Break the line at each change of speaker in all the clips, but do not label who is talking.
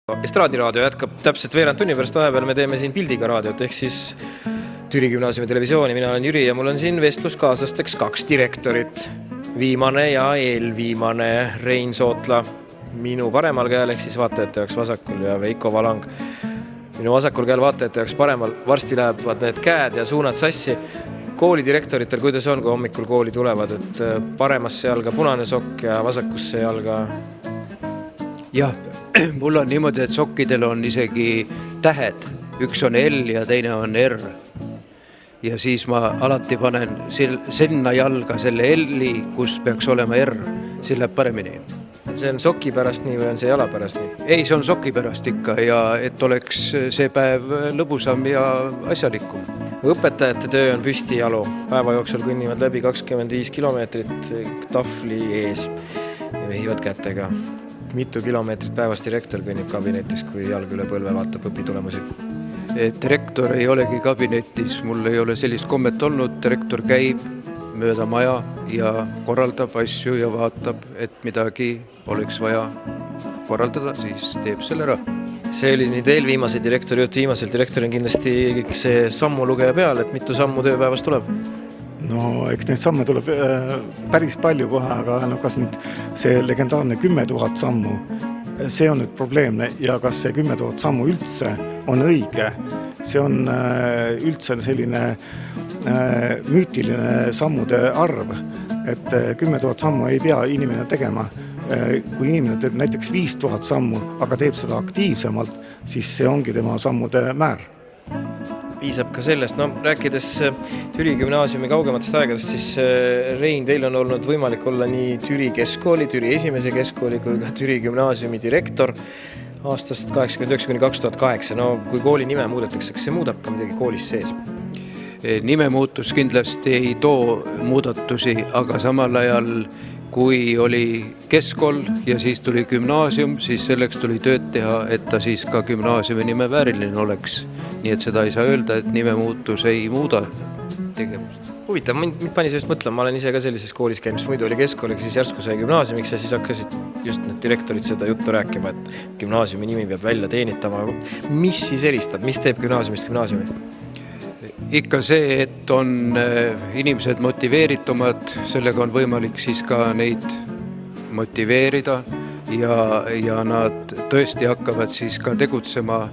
Estraadi raadio jätkab täpselt veerand tunni pärast, vahepeal me teeme siin pildiga raadiot ehk siis Türi gümnaasiumi televisiooni. Mina olen Jüri ja mul on siin vestluskaaslasteks 2 direktorit. Viimane ja eelviimane Rein Sootla minu paremal käel ehk siis vaatajate jaoks vasakul ja Veiko Valang minu vasakul käel vaatajate jaoks paremal. Varsti lähevad need käed ja suunad sassi. Koolidirektoritel, kuidas on, kui hommikul kooli tulevad, et paremasse jalga punane sokk ja vasakusse jalga?
Jah, mul on niimoodi, et sokkidel on isegi tähed. Üks on L ja teine on R. Ja siis ma alati panen sinna jalga selle L-i, kus peaks olema R. See läheb paremini.
See on soki pärast nii või on see jala pärast nii?
Ei, see on soki pärast ikka ja et oleks see päev lõbusam ja asjalikum.
Õpetajate töö on püsti jalu. Päeva jooksul kõnnivad läbi 25 kilomeetrit tahvli ees ja vehivad kätega. Mitu kilomeetrit päevas direktor kõnnib kabinetis, kui jalg üle põlve vaatab õpitulemusi? Direktor ei olegi kabinetis, mul ei ole sellist kommet olnud. Direktor käib mööda maja ja korraldab asju ja vaatab, et midagi oleks vaja korraldada, siis teeb selle ära. See oli nüüd eelviimase direktori jutt. Viimasel direktoril on kindlasti see sammu lugeja peal, et mitu sammu tööpäevas tuleb?
No eks neid samme tuleb päris palju kohe, aga kas nüüd see legendaarne 10 000 sammu, see on nüüd probleemne ja kas see 10 000 sammu üldse on õige, see on üldse selline müütiline sammude arv, et 10 000 sammu ei pea inimene tegema. Kui inimene teeb näiteks 5000 sammu, aga teeb seda aktiivsemalt, siis see ongi tema sammude määr. Piisab ka sellest, rääkides Türi gümnaasiumi kaugematest aegadest, siis Rein, teil on olnud võimalik olla nii Türi keskkooli, Türi esimese keskkooli kui ka Türi gümnaasiumi direktor aastast 1989–2008. Kui kooli nime muudetakse, kas see muudab ka midagi koolis sees? Nime muutus kindlasti ei too muudatusi, aga samal ajal kui oli keskkool ja siis tuli gümnaasium, siis selleks tuli tööd teha, et ta siis ka gümnaasiumi nime vääriline oleks. Nii et seda ei saa öelda, et nime muutus ei muuda tegevust. Huvitav, mind pani sellest mõtlema, ma olen ise ka sellises koolis käinud, mis muidu oli keskkool, siis järsku sai gümnaasiumiks ja siis hakkasid just need direktorid seda juttu rääkima, et gümnaasiumi nimi peab välja teenitama. Mis siis eristab, mis teeb gümnaasiumist gümnaasiumi? Ikka see, et on inimesed motiveeritumad, sellega on võimalik siis ka neid motiveerida ja nad tõesti hakkavad siis ka tegutsema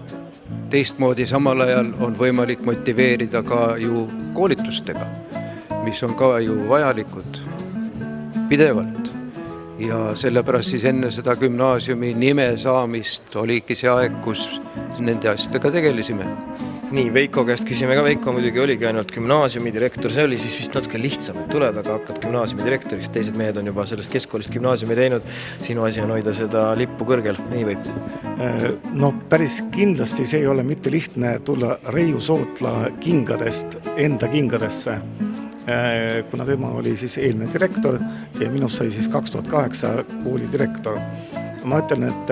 teistmoodi. Samal ajal on võimalik motiveerida ka ju koolitustega, mis on ka ju vajalikud pidevalt. Ja sellepärast siis enne seda gümnaasiumi nime saamist oligi see aeg, kus nende asjadega tegelisime. Nii, Veiko käest küsime ka. Veiko muidugi oligi ainult gümnaasiumi direktor, see oli siis vist natuke lihtsam, et tuled, aga hakkad gümnaasiumi direktoriks. Teised mehed on juba sellest keskkoolist gümnaasiumi teinud. Sinu asi on hoida seda lippu kõrgel, nii või? No päris kindlasti see ei ole mitte lihtne tulla Reiu Sootla kingadest enda kingadesse, kuna tema oli siis eelmine direktor ja minust sai siis 2008 kooli direktor. Ma ütlen, et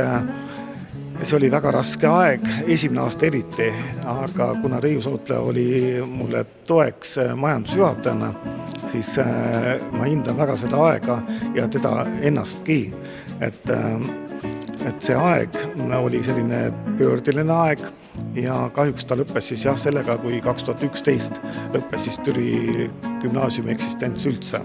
see oli väga raske aeg, esimene aasta eriti, aga kuna Reiu Sootla oli mulle toeks majandusjuhatajana, siis ma hindan väga seda aega ja teda ennastki. Et see aeg oli selline pöördiline aeg ja kahjuks ta lõppes siis sellega, kui 2011 lõppes siis Türi gümnaasiumi eksistents üldse.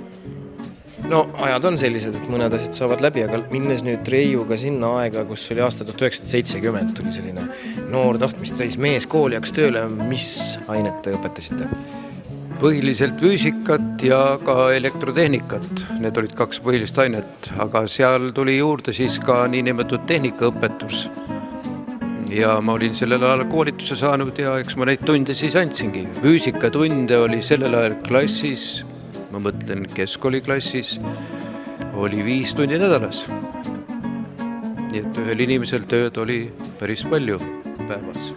No ajad on sellised, et mõned asjad saavad läbi, aga minnes nüüd Reiuga sinna aega, kus oli aasta 1970, tuli selline noor tahtmist täis mees kooli hakkas tööle. Mis ainet te õpetasite? Põhiliselt füüsikat ja ka elektrotehnikat. Need olid 2 põhilist ainet, aga seal tuli juurde siis ka niinimetatud tehnikaõpetus. Ja ma olin sellel ajal koolituse saanud ja eks ma neid tunde siis andsingi. Füüsikatunde oli sellel ajal klassis, ma mõtlen keskkooliklassis, oli 5 tundi nädalas. Nii et ühel inimesel tööd oli päris palju päevas.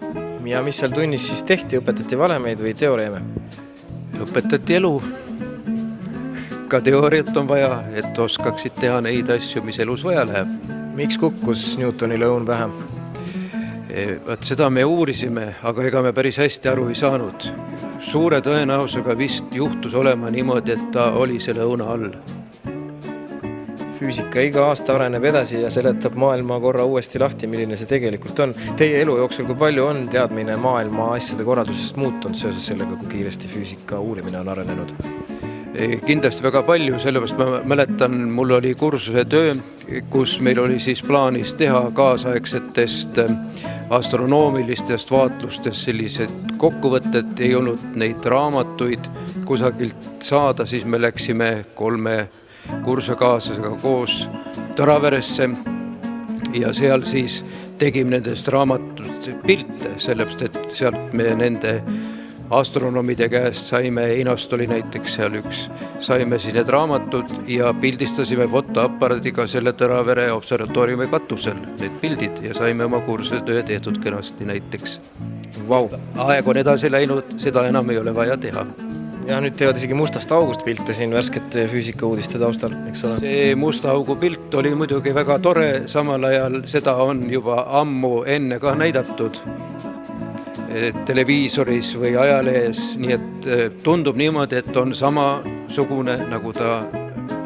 Ja mis seal tunnis siis tehti? Õpetati valemeid või teoreeme? Õpetati elu. Ka teooriat on vaja, et oskaksid teha neid asju, mis elus vaja läheb. Miks kukkus Newtonile õun pähe? Seda me uurisime, aga ega me päris hästi aru ei saanud. Suure tõenäosusega vist juhtus olema niimoodi, et ta oli selle õuna all.
füüsika iga aasta areneb edasi ja seletab maailma korra uuesti lahti, milline see tegelikult on. Teie elu jooksul, kui palju on teadmine maailma asjade korraldusest muutunud seoses sellega, kui kiiresti füüsika uurimine on arenenud?
Kindlasti väga palju, sellepärast ma mäletan, mul oli kursuse töö, kus meil oli siis plaanis teha kaasaegsetest astronoomilistest vaatlustest sellised kokkuvõtted, ei olnud neid raamatuid kusagilt saada, siis me läksime 3 kursakaaslasega koos Tõraveresse ja seal siis tegime nendest raamatust pilte, sellepärast et sealt me nende astronoomide käest saime, Einast oli näiteks seal üks, saime siis need raamatud ja pildistasime fotoaparaadiga selle Tõravere observatooriumi katusel need pildid ja saime oma kursuse töö tehtud kenasti näiteks.
Vau.
Aeg on edasi läinud, seda enam ei ole vaja teha.
Ja nüüd teevad isegi mustast august pilte siin värskete füüsikauudiste taustal, eks ole?
See musta augu pilt oli muidugi väga tore, samal ajal seda on juba ammu enne ka näidatud televiisoris või ajalehes, nii et tundub niimoodi, et on samasugune, nagu ta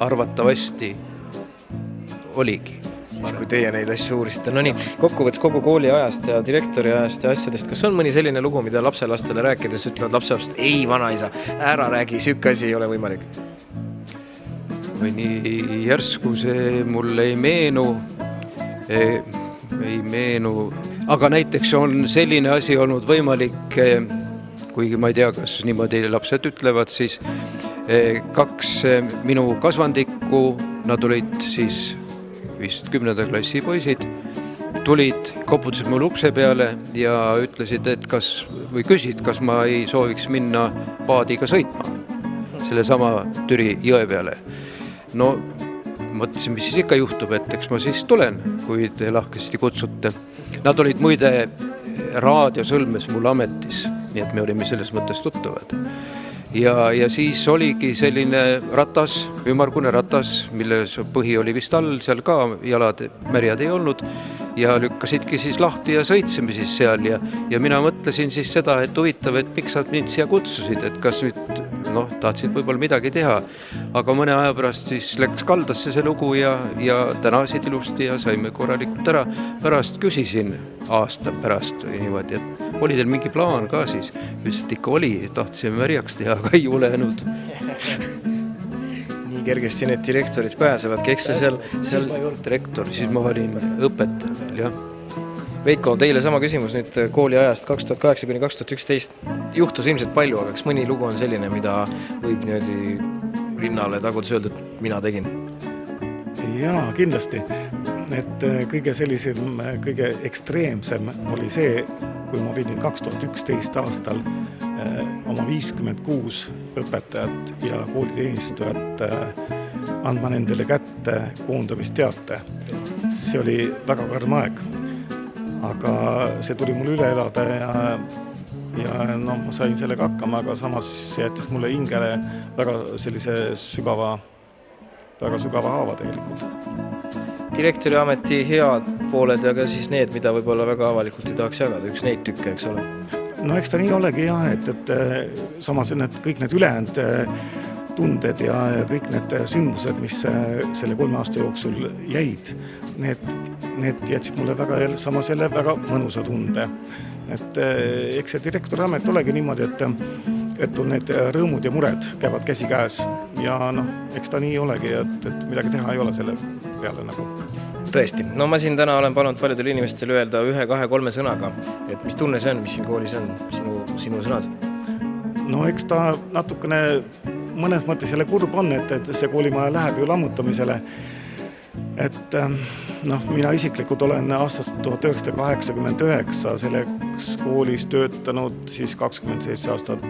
arvatavasti oligi.
Siis kui teie neid asju uurisite. No nii, kokkuvõttes kogu kooli ajast ja direktori ajast ja asjadest, kas on mõni selline lugu, mida lapselastele rääkides ütlevad lapselapsed, ei vanaisa, ära räägi, sükka asi ei ole võimalik?
Või nii järsku see mulle ei meenu, aga näiteks on selline asi olnud võimalik, kuigi ma ei tea, kas niimoodi lapsed ütlevad, siis 2 minu kasvandikku, nad olid siis vist 10. klassi poisid, tulid, koputasid mul ukse peale ja ütlesid, et küsid, kas ma ei sooviks minna paadiga sõitma selle sama Türi jõe peale. No mõtlesin, mis siis ikka juhtub, et eks ma siis tulen, kui te lahkesti kutsute. Nad olid muide raadiosõlmes mul ametis, nii et me olime selles mõttes tuttavad. Ja siis oligi selline ratas, ümmargune ratas, milles põhi oli vist all, seal ka jalad märjad ei olnud ja lükkasidki siis lahti ja sõitsime siis seal ja mina mõtlesin siis seda, et huvitav, et miks nad mind siia kutsusid, et kas nüüd tahtsid võib-olla midagi teha, aga mõne aja pärast siis läks kaldasse see lugu ja tänasid ilusti ja saime korralikult ära. Pärast küsisin aasta pärast niimoodi, et oli teil mingi plaan ka siis? Ütles, et ikka oli, tahtsime märjaks teha, aga ei julenud.
Nii kergesti need direktorid pääsevadki, eks see seal...
Siis ma ei olnud direktor, siis ma olin õpetaja veel, jah.
Veiko, teile sama küsimus nüüd kooli ajast 2008–2011. Juhtus ilmselt palju, aga kas mõni lugu on selline, mida võib niimoodi rinnale tagudes öelda, et mina tegin?
Jaa, kindlasti. Et kõige sellisem, kõige ekstreemsem oli see, kui ma pidin 2011 aastal oma 56 õpetajat ja kooliteenistujat andma nendele kätte koondamisteate. See oli väga karm aeg, aga see tuli mul üle elada ja ma sain sellega hakkama, aga samas jättis mulle hingele väga sellise sügava haava tegelikult.
Direktori ameti head pooled ja ka siis need, mida võib-olla väga avalikult ei tahaks jagada, üks neid tükke, eks ole?
No eks ta nii olegi jah, et samas kõik need ülejäänud tunded ja kõik need sündmused, mis selle 3 aasta jooksul jäid, need jätsid mulle samas jälle väga mõnusa tunde. Et eks see direktori amet olegi niimoodi, et need rõõmud ja mured käivad käsi käes ja eks ta nii olegi, et midagi teha ei ole selle peale nagu.
Tõesti. No ma siin täna olen palunud paljudel inimestel öelda 1, 2, 3 sõnaga, et mis tunne see on, mis siin koolis on, sinu sõnad?
No eks ta natukene mõnes mõttes jälle kurb on, et see koolimaja läheb ju lammutamisele. Et mina isiklikult olen aastast 1989 selles koolis töötanud siis 27 aastat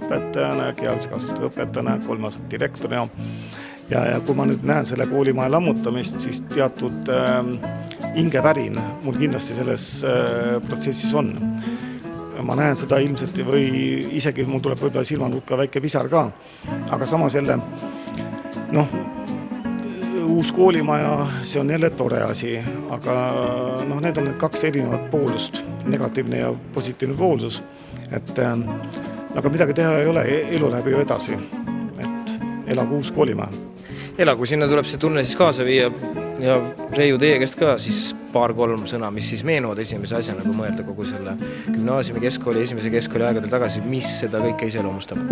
õpetajana, kehalise kasvatuse õpetajana, 3 aastat direktorina. Ja kui ma nüüd näen selle koolimaja lammutamist, siis teatud hingevärin mul kindlasti selles protsessis on. Ma näen seda ilmselt või isegi mul tuleb võib-olla silmanurka väike pisar ka, aga samas jälle uus koolimaja, see on jälle tore asi, aga need on need 2 erinevat poolust, negatiivne ja positiivne poolsus, et aga midagi teha ei ole, elu läheb ju edasi, et elagu uus koolimaja.
Ela, kui sinna tuleb see tunne siis kaasa viia ja Reiu teie käest ka siis 2-3 sõna, mis siis meenuvad esimese asjana, kui mõelda kogu selle gümnaasiumi keskkooli, esimese keskkooli aegadel tagasi, mis seda kõike iseloomustab?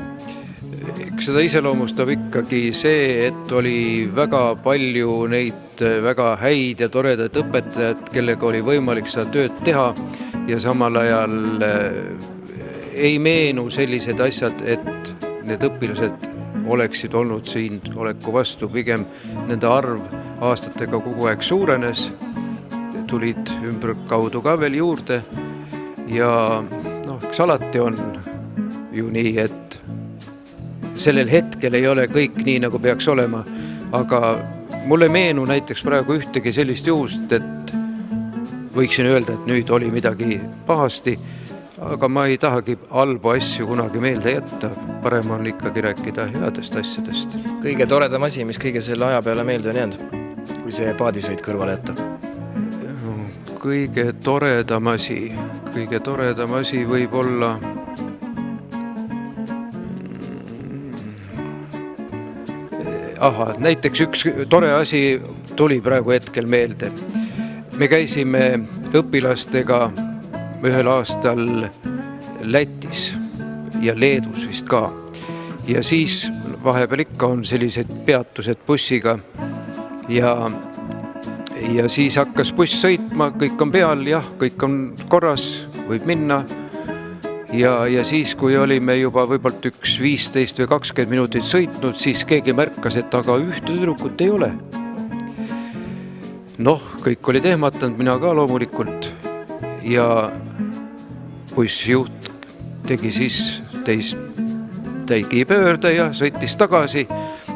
Eks seda iseloomustab ikkagi see, et oli väga palju neid väga häid ja toredaid õpetajad, kellega oli võimalik seda tööd teha ja samal ajal ei meenu sellised asjad, et need õpilased oleksid olnud siin oleku vastu, pigem nende arv aastatega kogu aeg suurenes, tulid ümber kaudu ka veel juurde ja eks alati on ju nii, et sellel hetkel ei ole kõik nii, nagu peaks olema, aga mulle meenu näiteks praegu ühtegi sellist juhust, et võiksin öelda, et nüüd oli midagi pahasti, aga ma ei tahagi halbu asju kunagi meelde jätta. Parem on ikkagi rääkida headest asjadest.
Kõige toredam asi, mis kõige selle aja peale meelde on jäänud, kui see paadisõit kõrvale jätta?
Kõige toredam asi võib olla näiteks üks tore asi tuli praegu hetkel meelde. Me käisime õpilastega ühel aastal Lätis ja Leedus vist ka. Ja siis vahepeal ikka on sellised peatused bussiga ja siis hakkas buss sõitma, kõik on peal, jah, kõik on korras, võib minna. Ja siis, kui olime juba võibalt üks 15 või 20 minutit sõitnud, siis keegi märkas, et aga ühte tüdrukut ei ole. Kõik olid ehmatanud, mina ka loomulikult. Ja bussijuht tegi siis tegi pöörde ja sõitis tagasi.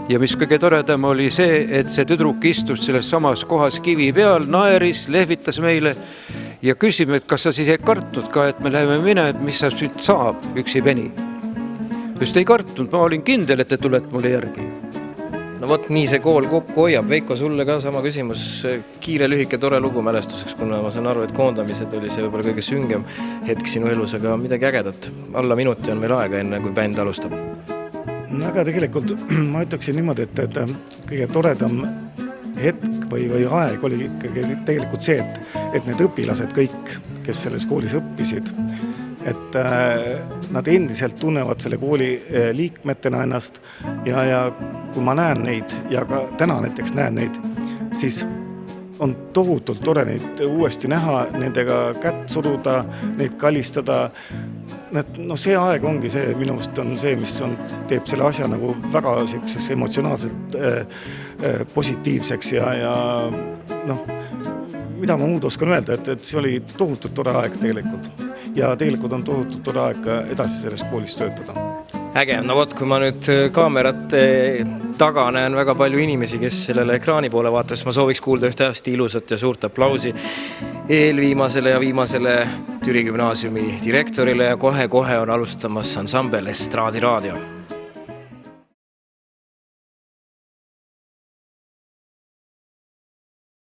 Ja mis kõige toredam oli see, et see tüdruk istus selles samas kohas kivi peal, naeris, lehvitas meile ja küsime, et kas sa siis ei kartnud ka, et me läheme mine, et mis sa nüüd saab üksi peni. Just ei kartnud, ma olin kindel, et te tulete mulle järgi.
No vot, nii see kool kokku hoiab. Veiko, sulle ka sama küsimus. Kiire, lühike, tore lugu mälestuseks, kuna ma saan aru, et koondamised oli see võib-olla kõige süngem hetk sinu elus, aga midagi ägedat. Alla minuti on meil aega enne, kui bänd alustab.
No aga tegelikult ma ütleksin niimoodi, et kõige toredam hetk või aeg oli tegelikult see, et need õpilased kõik, kes selles koolis õppisid, et nad endiselt tunnevad selle kooli liikmetena ennast ja kui ma näen neid ja ka täna näiteks näen neid, siis on tohutult tore neid uuesti näha, nendega kätt suruda, neid kallistada. See aeg ongi see, minust on see, mis teeb selle asja nagu väga emotsionaalselt positiivseks ja mida ma muud oskan öelda, et see oli tohutult tore aeg tegelikult. Ja tegelikult on tohutult tore aeg edasi selles koolis töötada.
Äge, no vot, kui ma nüüd kaamerate taga näen väga palju inimesi, kes sellele ekraani poole vaatas, ma sooviks kuulda ühte hästi ilusat ja suurt aplausi eelviimasele ja viimasele Türi gümnaasiumi direktorile ja kohe on alustamas ansambel Estraadi Raadio.